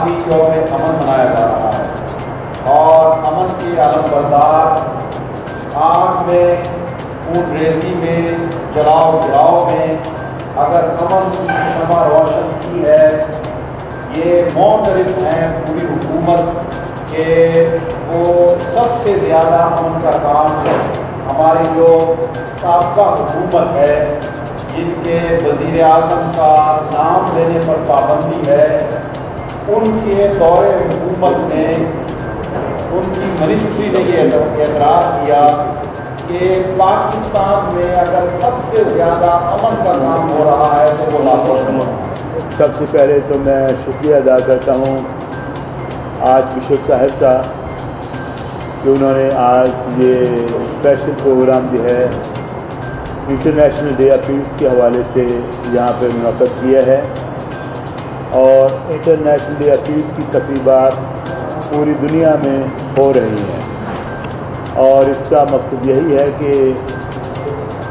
بھی یوم امن منایا جا رہا ہے، اور امن کی علم بردار آگ میں، خون ریزی میں، جلاؤ جلاؤ میں اگر امن کی شمع روشن کی ہے، یہ معترف ہیں پوری حکومت کہ وہ سب سے زیادہ امن کا کام ہماری جو سابقہ حکومت ہے، جن کے وزیر اعظم کا نام لینے پر پابندی ہے، ان کے دور حکومت میں ان کی منسٹری نے یہ اعتراف کیا کہ پاکستان میں اگر سب سے زیادہ امن کا کام ہو رہا ہے تو وہ لاہور۔ سب سے پہلے تو میں شکریہ ادا کرتا ہوں آج بشپ صاحب کا کہ انہوں نے آج یہ اسپیشل پروگرام جو ہے انٹرنیشنل ڈے آف پیس کے حوالے سے یہاں پہ منعقد کیا ہے، اور انٹرنیشنل ڈے آف پیس کی تقریبات پوری دنیا میں ہو رہی ہیں، اور اس کا مقصد یہی ہے کہ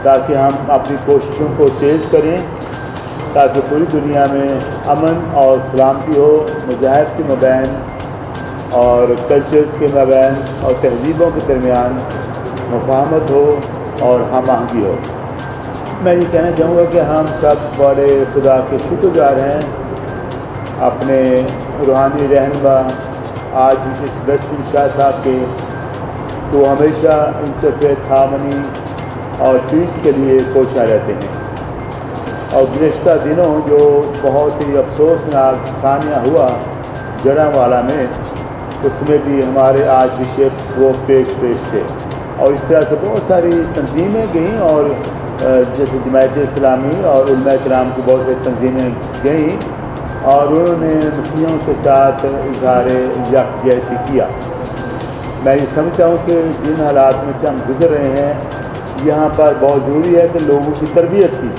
تاکہ ہم اپنی کوششوں کو تیز کریں تاکہ پوری دنیا میں امن اور سلامتی ہو، مذاہب کے مابین اور کلچرز کے مابین اور تہذیبوں کے درمیان مفاہمت ہو اور ہم آہنگی ہو۔ میں یہ کہنا چاہوں گا کہ ہم سب بڑے خدا کے شکر گزار ہیں اپنے روحانی رہنما آج بشپ سیبیسٹین شاہ صاحب کے، تو ہمیشہ انٹرفیتھ ہارمنی اور پیس کے لیے کوشاں رہتے ہیں، اور گزشتہ دنوں جو بہت ہی افسوسناک ثانیہ ہوا جڑاوالا میں، اس میں بھی ہمارے آج بشپ وہ پیش تھے، اور اس طرح سے بہت ساری تنظیمیں گئیں، اور جیسے جماعت اسلامی اور علماء کرام کی بہت سی تنظیمیں گئیں اور انہوں نے مسیحیوں کے ساتھ اظہار یکجہتی کیا۔ میں یہ سمجھتا ہوں کہ جن حالات میں سے ہم گزر رہے ہیں یہاں پر بہت ضروری ہے کہ لوگوں کی تربیت کی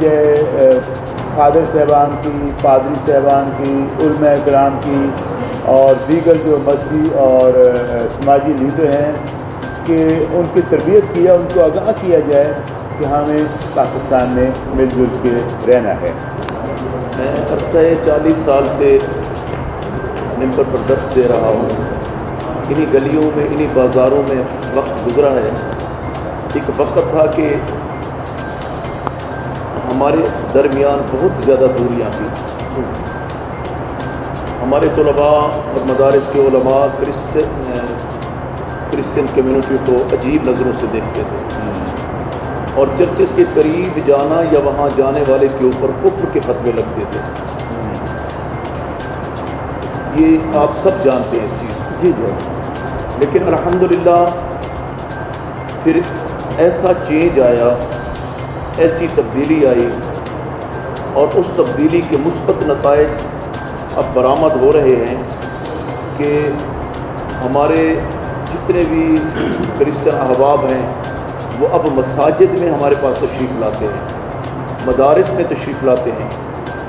جائے، فادر صاحبان کی، پادری صاحبان کی، علماء کرام کی، اور دیگر جو مذہبی اور سماجی لیڈر ہیں کہ ان کی تربیت کیا، ان کو آگاہ کیا جائے کہ ہمیں پاکستان میں مل جل کے رہنا ہے۔ میں عرصہ 40 سال سے ممبر پر درس دے رہا ہوں، انہی گلیوں میں، انہی بازاروں میں وقت گزرا ہے۔ ایک وقت تھا کہ ہمارے درمیان بہت زیادہ دوریاں تھیں، ہمارے طلباء اور مدارس کے علماء کرسچن کمیونٹی کو عجیب نظروں سے دیکھتے تھے، اور چرچز کے قریب جانا یا وہاں جانے والے کے اوپر کفر کے فتوے لگتے تھے۔ یہ آپ سب جانتے ہیں اس چیز کو، جی جی۔ لیکن الحمدللہ پھر ایسا چینج آیا، ایسی تبدیلی آئی، اور اس تبدیلی کے مثبت نتائج اب برآمد ہو رہے ہیں کہ ہمارے جتنے بھی کرسچن احباب ہیں وہ اب مساجد میں ہمارے پاس تشریف لاتے ہیں، مدارس میں تشریف لاتے ہیں،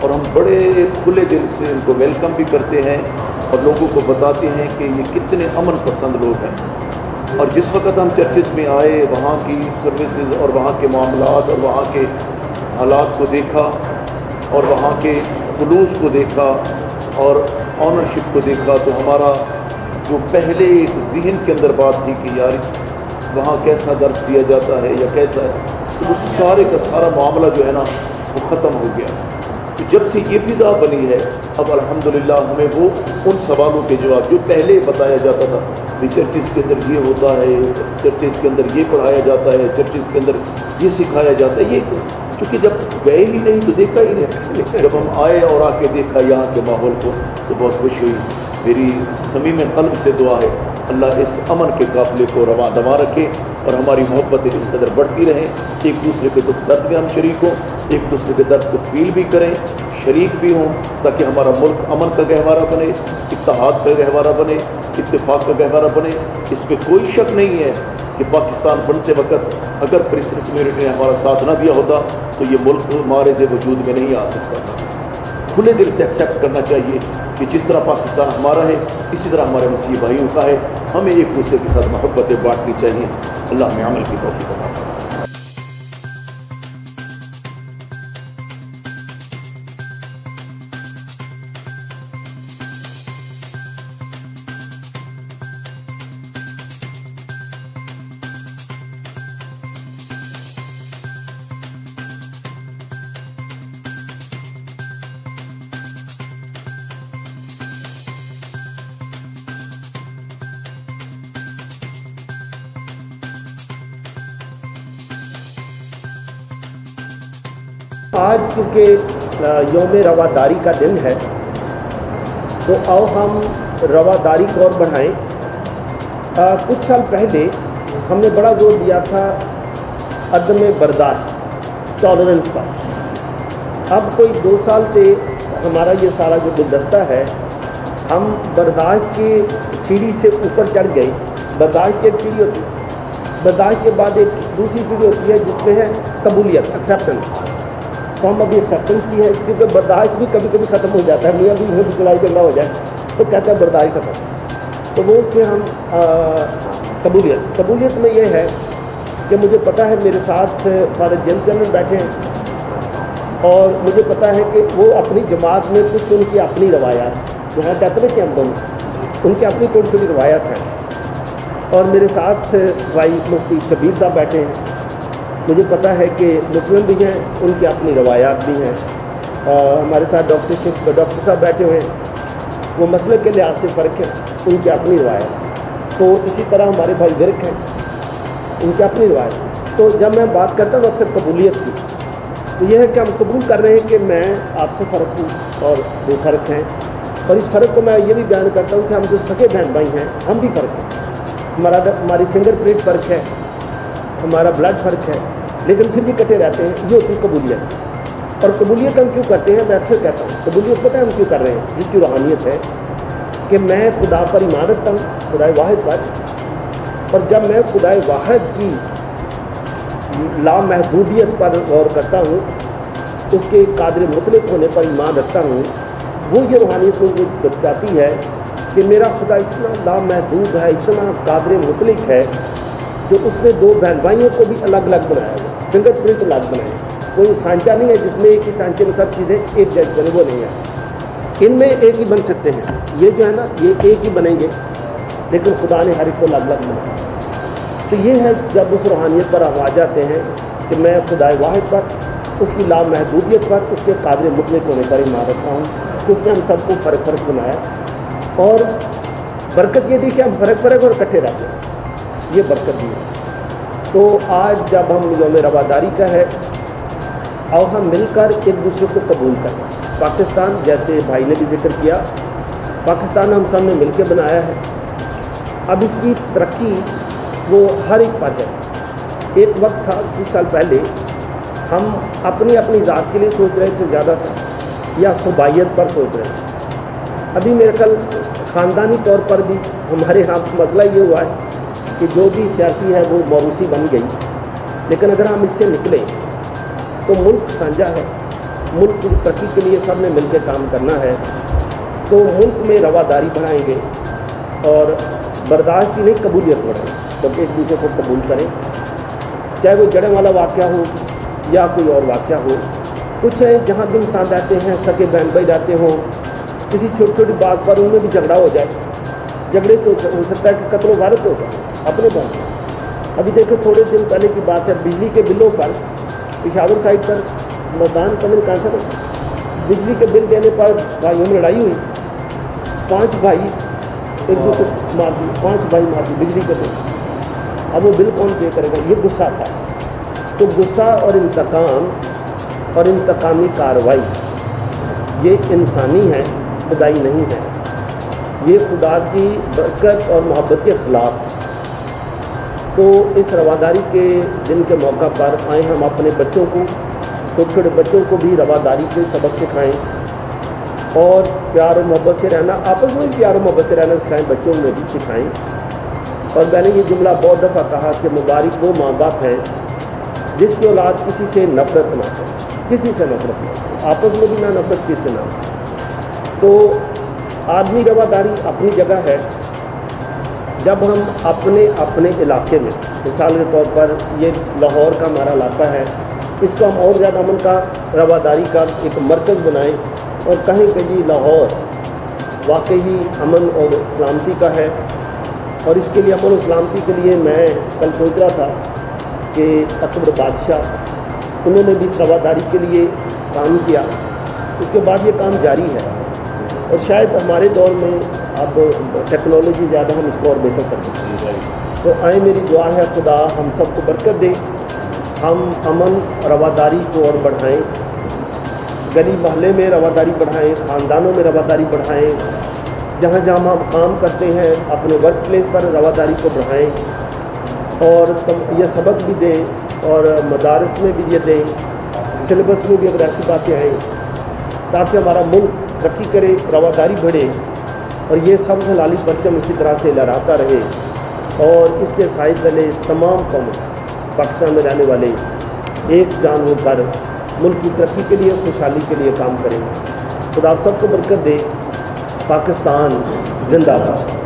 اور ہم بڑے کھلے دل سے ان کو ویلکم بھی کرتے ہیں اور لوگوں کو بتاتے ہیں کہ یہ کتنے امن پسند لوگ ہیں۔ اور جس وقت ہم چرچز میں آئے، وہاں کی سروسز اور وہاں کے معاملات اور وہاں کے حالات کو دیکھا، اور وہاں کے خلوص کو دیکھا اور آنرشپ کو دیکھا، تو ہمارا جو پہلے ایک ذہن کے اندر بات تھی کہ یار وہاں کیسا درس دیا جاتا ہے یا کیسا ہے، تو وہ سارے کا سارا معاملہ جو ہے نا وہ ختم ہو گیا۔ تو جب سے یہ فضا بنی ہے، اب الحمدللہ ہمیں وہ ان سوالوں کے جواب جو پہلے بتایا جاتا تھا کہ چرچز کے اندر یہ ہوتا ہے، چرچز کے اندر یہ پڑھایا جاتا ہے، چرچز کے اندر یہ سکھایا جاتا ہے، یہ چونکہ جب گئے ہی نہیں تو دیکھا ہی نہیں، جب ہم آئے اور آ کے دیکھا یہاں کے ماحول کو تو بہت خوش ہوئی۔ میری صمیم قلب سے دعا ہے اللہ اس امن کے قافلے کو رواں دواں رکھے اور ہماری محبتیں اس قدر بڑھتی رہیں، ایک دوسرے کے دکھ درد میں ہم شریک ہوں، ایک دوسرے کے درد کو فیل بھی کریں، شریک بھی ہوں، تاکہ ہمارا ملک امن کا گہوارہ بنے، اتحاد کا گہوارہ بنے، اتفاق کا گہوارہ بنے۔ اس پہ کوئی شک نہیں ہے کہ پاکستان بنتے وقت اگر کرسچن کمیونٹی نے ہمارا ساتھ نہ دیا ہوتا تو یہ ملک معرض وجود میں نہیں آ سکتا تھا۔ کھلے دل سے ایکسیپٹ کرنا چاہیے کہ جس طرح پاکستان ہمارا ہے اسی طرح ہمارے مسیحی بھائیوں کا ہے، ہمیں ایک دوسرے کے ساتھ محبتیں بانٹنی چاہیے۔ اللہ ہمیں عمل کی توفیق عطا فرمائے۔ آج کیونکہ یوم رواداری کا دن ہے تو آؤ ہم رواداری کو اور بڑھائیں. کچھ سال پہلے ہم نے بڑا زور دیا تھا عدم برداشت, ٹالرنس پر. اب کوئی 2 سال سے ہمارا یہ سارا جو گلدستہ ہے, ہم برداشت کی سیڑھی سے اوپر چڑھ گئے. برداشت کی ایک سیڑھی ہوتی ہے, برداشت کے بعد ایک دوسری سیڑھی ہوتی ہے جس میں ہے قبولیت, ایکسیپٹنس. تو ہم ابھی ایکسیپٹنس کی ہے, کیونکہ برداشت بھی کبھی کبھی ختم ہو جاتا ہے. میاں بھی لڑائی جھگڑا ہو جائے تو کہتا ہے برداشت ختم, تو وہ اس سے ہم قبولیت میں یہ ہے کہ مجھے پتہ ہے میرے ساتھ فادر جیم چرن بیٹھے ہیں اور مجھے پتہ ہے کہ وہ اپنی جماعت میں کچھ ان کی اپنی روایات جو ہیں, کہتے ہیں کہ ہم دونوں ان کی اپنی تھوڑی تھوڑی روایات ہیں. اور میرے ساتھ بھائی مفتی شبیر صاحب بیٹھے ہیں, مجھے پتہ ہے کہ مسلم بھی ہیں, ان کی اپنی روایات بھی ہیں. ہمارے ساتھ ڈاکٹر صاحب بیٹھے ہوئے ہیں, وہ مسلک کے لحاظ سے فرق ہے, ان کی اپنی روایت. تو اسی طرح ہمارے بھائی ورک ہیں, ان کی اپنی روایت. تو جب میں بات کرتا ہوں اکثر قبولیت کی, تو یہ ہے کہ ہم قبول کر رہے ہیں کہ میں آپ سے فرق ہوں اور وہ فرق ہیں. اور اس فرق کو میں یہ بھی بیان کرتا ہوں کہ ہم جو سگے بہن بھائی ہیں ہم بھی فرق ہیں. ہماری فنگر پرنٹ فرق ہے, ہمارا بلڈ فرق ہے, لیکن پھر بھی کٹے رہتے ہیں. یہ ہوتی ہے قبولیت. اور قبولیت ہم کیوں کرتے ہیں, میں اکثر کہتا ہوں قبولیت پتہ ہے ہم کیوں کر رہے ہیں, جس کی روحانیت ہے کہ میں خدا پر ایمان رکھتا ہوں, خدائے واحد پر. اور جب میں خدائے واحد کی لامحدودیت پر غور کرتا ہوں, اس کے قادر مطلق ہونے پر ایمان رکھتا ہوں, وہ یہ روحانیت مجھے بتاتی ہے کہ میرا خدا اتنا لامحدود ہے, اتنا قادر مطلق ہے کہ اس نے 2 بہن بھائیوں کو بھی الگ الگ بنایا ہے, فنگر پرنٹ الگ بنائے. کوئی سانچہ نہیں ہے جس میں ایک ہی سانچے میں سب چیزیں ایک جیسی بنے, وہ نہیں ہے. ان میں ایک ہی بن سکتے ہیں, یہ جو ہے نا یہ ایک ہی بنیں گے, لیکن خدا نے ہر ایک کو الگ الگ بنایا. تو یہ ہے جب اس روحانیت پر ہم آ جاتے ہیں کہ میں خدائے واحد پر, اس کی لامحدودیت پر, اس کے قادر مطلق ہونے پر ایمان رکھتا ہوں کہ اس نے ہم سب کو فرق فرق بنایا. اور برکت یہ دی کہ ہم فرق فرق اور اکٹھے رہتے ہیں, یہ برکت دی ہے. تو آج جب ہم یوم رواداری کا ہے, آؤ ہم مل کر ایک دوسرے کو قبول کریں. پاکستان جیسے بھائی نے بھی ذکر کیا, پاکستان ہم سب نے مل کے بنایا ہے. اب اس کی ترقی وہ ہر ایک پر ہے. ایک وقت تھا کچھ سال پہلے ہم اپنی اپنی ذات کے لیے سوچ رہے تھے زیادہ تر, یا صوبائیت پر سوچ رہے تھے. ابھی میرے خیال خاندانی طور پر بھی ہمارے یہاں مسئلہ یہ ہوا ہے کہ جو بھی سیاسی ہے وہ موروثی بن گئی. لیکن اگر ہم اس سے نکلیں تو ملک سانجا ہے, ملک کی ترقی کے لیے سب نے مل کے کام کرنا ہے. تو ملک میں رواداری بڑھائیں گے اور برداشت ہی نہیں قبولیت بڑھائیں, جب ایک دوسرے کو قبول کریں, چاہے وہ جڑیں والا واقعہ ہو یا کوئی اور واقعہ ہو. کچھ ہیں جہاں بھی انسان رہتے ہیں, سگے بہن بھائی رہتے ہوں, کسی چھوٹی چھوٹی بات پر ان میں بھی جھگڑا ہو جائے, جھگڑے سے ہو سکتا ہے کہ قتل و غارت ہو جائے اپنے بات. ابھی دیکھیں تھوڑے دن پہلے کی بات ہے, بجلی کے بلوں پر پشاور سائڈ پر میدان کمل کہاں تھا, بجلی کے بل دینے پر بھائیوں میں لڑائی ہوئی. 5 بھائی ایک دوسرے مار دی, 5 بھائی مار دی بجلی کے بل. اب وہ بل کون پے کرے گا, یہ غصہ تھا. تو غصہ اور انتقام اور انتقامی کارروائی یہ انسانی ہے, خدائی نہیں ہے. یہ خدا کی برکت اور محبت کے خلاف. تو اس رواداری کے دن کے موقع پر آئیں ہم اپنے بچوں کو, چھوٹے چھوٹے بچوں کو بھی رواداری کے سبق سکھائیں اور پیار و محبت سے رہنا, آپس میں بھی پیار و محبت سے رہنا سکھائیں, بچوں میں بھی سکھائیں. اور میں نے یہ جملہ بہت دفعہ کہا کہ مبارک وہ ماں باپ ہیں جس کی اولاد کسی سے نفرت نہ کرے, کسی سے نفرت نہ کرے, آپس میں بھی نہ نفرت کسی سے نہ ہو. تو آدمی رواداری اپنی جگہ ہے. جب ہم اپنے اپنے علاقے میں, مثال کے طور پر یہ لاہور کا ہمارا علاقہ ہے, اس کو ہم اور زیادہ امن کا رواداری کا ایک مرکز بنائیں اور کہیں کہ جی لاہور واقعی امن اور سلامتی کا ہے. اور اس کے لیے امن و سلامتی کے لیے میں کل سوچ رہا تھا کہ اکبر بادشاہ انہوں نے بھی اس رواداری کے لیے کام کیا. اس کے بعد یہ کام جاری ہے اور شاید ہمارے دور میں اب ٹیکنالوجی زیادہ ہم اس کو اور بہتر کر سکتے ہیں. تو آئیں میری دعا ہے خدا ہم سب کو برکت دے, ہم امن رواداری کو اور بڑھائیں گلی محلے میں رواداری بڑھائیں، خاندانوں میں رواداری بڑھائیں، جہاں جہاں ہم کام کرتے ہیں اپنے ورک پلیس پر رواداری کو بڑھائیں، اور یہ سبق بھی دیں اور مدارس میں بھی یہ دیں، سلیبس میں بھی اگر ایسی باتیں آئیں تاکہ ہمارا ملک ترقی کرے، رواداری بڑھے اور یہ سب سے لالی پرچم اسی طرح سے لہراتا رہے، اور اس کے سائے تلے تمام قوم پاکستان میں رہنے والے ایک جان ہو کر ملک کی ترقی کے لیے، خوشحالی کے لیے کام کریں۔ خدا آپ سب کو برکت دے۔ پاکستان زندہ باد۔